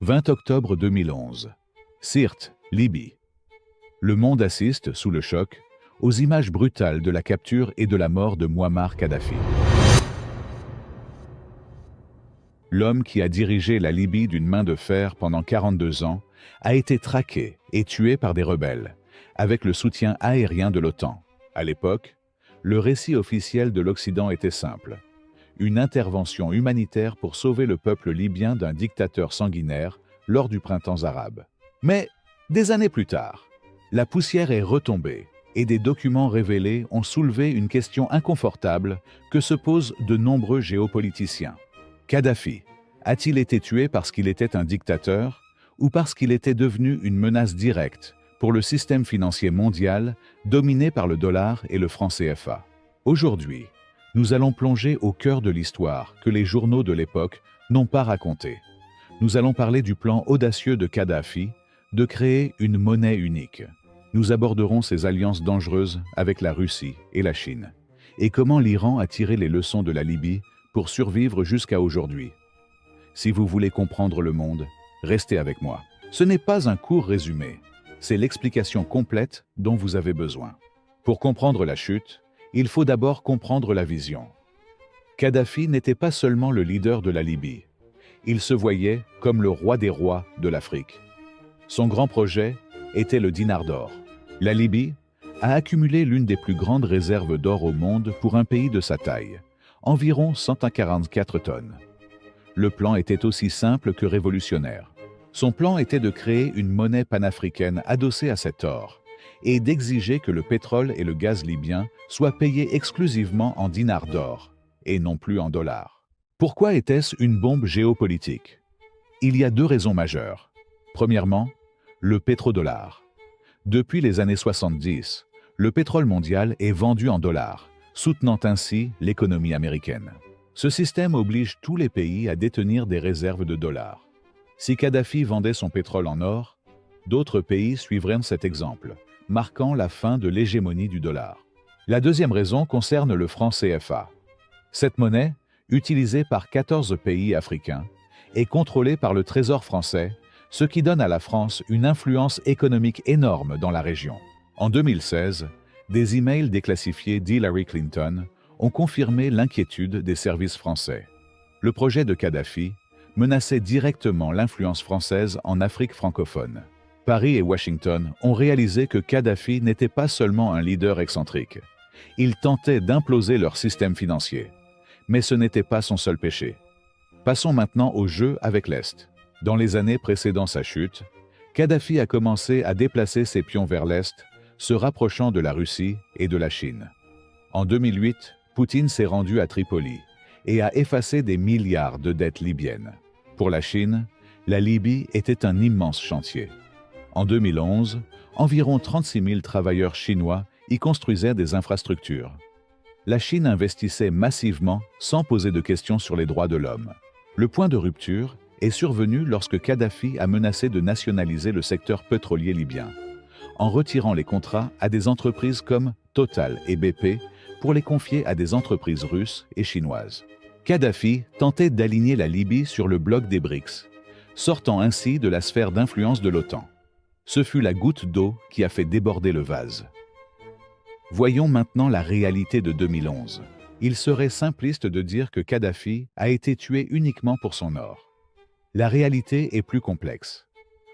20 octobre 2011. Sirte, Libye. Le monde assiste, sous le choc, aux images brutales de la capture et de la mort de Mouammar Kadhafi. L'homme qui a dirigé la Libye d'une main de fer pendant 42 ans a été traqué et tué par des rebelles, avec le soutien aérien de l'OTAN. À l'époque, le récit officiel de l'Occident était simple: une intervention humanitaire pour sauver le peuple libyen d'un dictateur sanguinaire lors du printemps arabe. Mais, des années plus tard, la poussière est retombée et des documents révélés ont soulevé une question inconfortable que se posent de nombreux géopoliticiens. Kadhafi a-t-il été tué parce qu'il était un dictateur ou parce qu'il était devenu une menace directe pour le système financier mondial dominé par le dollar et le franc CFA? Aujourd'hui, nous allons plonger au cœur de l'histoire que les journaux de l'époque n'ont pas racontée. Nous allons parler du plan audacieux de Kadhafi de créer une monnaie unique. Nous aborderons ses alliances dangereuses avec la Russie et la Chine, et comment l'Iran a tiré les leçons de la Libye pour survivre jusqu'à aujourd'hui. Si vous voulez comprendre le monde, restez avec moi. Ce n'est pas un court résumé, c'est l'explication complète dont vous avez besoin. Pour comprendre la chute, il faut d'abord comprendre la vision. Kadhafi n'était pas seulement le leader de la Libye, il se voyait comme le roi des rois de l'Afrique. Son grand projet était le dinar d'or. La Libye a accumulé l'une des plus grandes réserves d'or au monde pour un pays de sa taille, environ 144 tonnes. Le plan était aussi simple que révolutionnaire. Son plan était de créer une monnaie panafricaine adossée à cet or et d'exiger que le pétrole et le gaz libyen soient payés exclusivement en dinars d'or et non plus en dollars. Pourquoi était-ce une bombe géopolitique? Il y a deux raisons majeures. Premièrement, le pétrodollar. Depuis les années 70, le pétrole mondial est vendu en dollars, soutenant ainsi l'économie américaine. Ce système oblige tous les pays à détenir des réserves de dollars. Si Kadhafi vendait son pétrole en or, d'autres pays suivraient cet exemple, marquant la fin de l'hégémonie du dollar. La deuxième raison concerne le franc CFA. Cette monnaie, utilisée par 14 pays africains, est contrôlée par le Trésor français, ce qui donne à la France une influence économique énorme dans la région. En 2016, des emails déclassifiés d'Hillary Clinton ont confirmé l'inquiétude des services français. Le projet de Kadhafi menaçait directement l'influence française en Afrique francophone. Paris et Washington ont réalisé que Kadhafi n'était pas seulement un leader excentrique. Il tentait d'imploser leur système financier. Mais ce n'était pas son seul péché. Passons maintenant au jeu avec l'Est. Dans les années précédant sa chute, Kadhafi a commencé à déplacer ses pions vers l'Est, se rapprochant de la Russie et de la Chine. En 2008, Poutine s'est rendu à Tripoli et a effacé des milliards de dettes libyennes. Pour la Chine, la Libye était un immense chantier. En 2011, environ 36 000 travailleurs chinois y construisaient des infrastructures. La Chine investissait massivement sans poser de questions sur les droits de l'homme. Le point de rupture est survenu lorsque Kadhafi a menacé de nationaliser le secteur pétrolier libyen, en retirant les contrats à des entreprises comme Total et BP pour les confier à des entreprises russes et chinoises. Kadhafi tentait d'aligner la Libye sur le bloc des BRICS, sortant ainsi de la sphère d'influence de l'OTAN. Ce fut la goutte d'eau qui a fait déborder le vase. Voyons maintenant la réalité de 2011. Il serait simpliste de dire que Kadhafi a été tué uniquement pour son or. La réalité est plus complexe.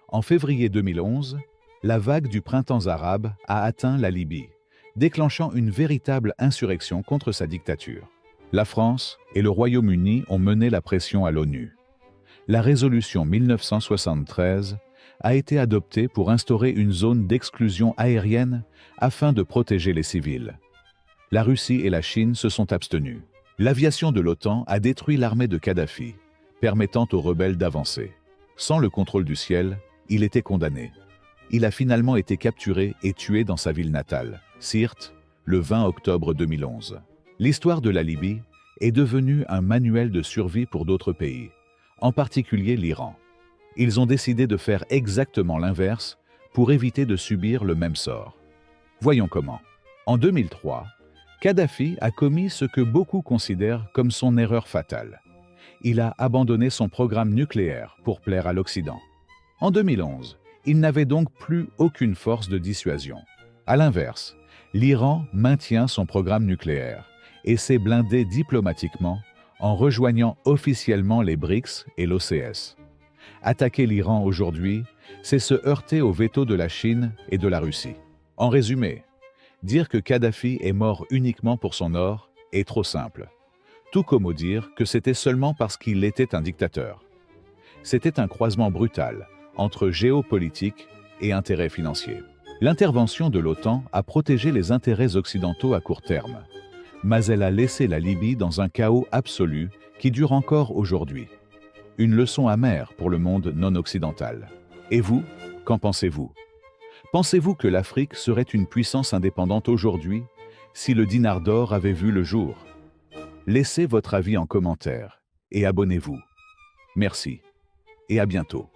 En février 2011, la vague du printemps arabe a atteint la Libye, déclenchant une véritable insurrection contre sa dictature. La France et le Royaume-Uni ont mené la pression à l'ONU. La résolution 1973 a été adoptée pour instaurer une zone d'exclusion aérienne afin de protéger les civils. La Russie et la Chine se sont abstenues. L'aviation de l'OTAN a détruit l'armée de Kadhafi, permettant aux rebelles d'avancer. Sans le contrôle du ciel, il était condamné. Il a finalement été capturé et tué dans sa ville natale, Sirte, le 20 octobre 2011. L'histoire de la Libye est devenue un manuel de survie pour d'autres pays, en particulier l'Iran. Ils ont décidé de faire exactement l'inverse pour éviter de subir le même sort. Voyons comment. En 2003, Kadhafi a commis ce que beaucoup considèrent comme son erreur fatale. il a abandonné son programme nucléaire pour plaire à l'Occident. En 2011, il n'avait donc plus aucune force de dissuasion. À l'inverse, l'Iran maintient son programme nucléaire et s'est blindé diplomatiquement en rejoignant officiellement les BRICS et l'OCS. Attaquer l'Iran aujourd'hui, c'est se heurter au veto de la Chine et de la Russie. En résumé, dire que Kadhafi est mort uniquement pour son or est trop simple. Tout comme dire que c'était seulement parce qu'il était un dictateur. C'était un croisement brutal entre géopolitique et intérêts financiers. L'intervention de l'OTAN a protégé les intérêts occidentaux à court terme, mais elle a laissé la Libye dans un chaos absolu qui dure encore aujourd'hui. Une leçon amère pour le monde non occidental. Et vous, qu'en pensez-vous? Pensez-vous que l'Afrique serait une puissance indépendante aujourd'hui si le dinar d'or avait vu le jour? Laissez votre avis en commentaire et abonnez-vous. Merci et à bientôt.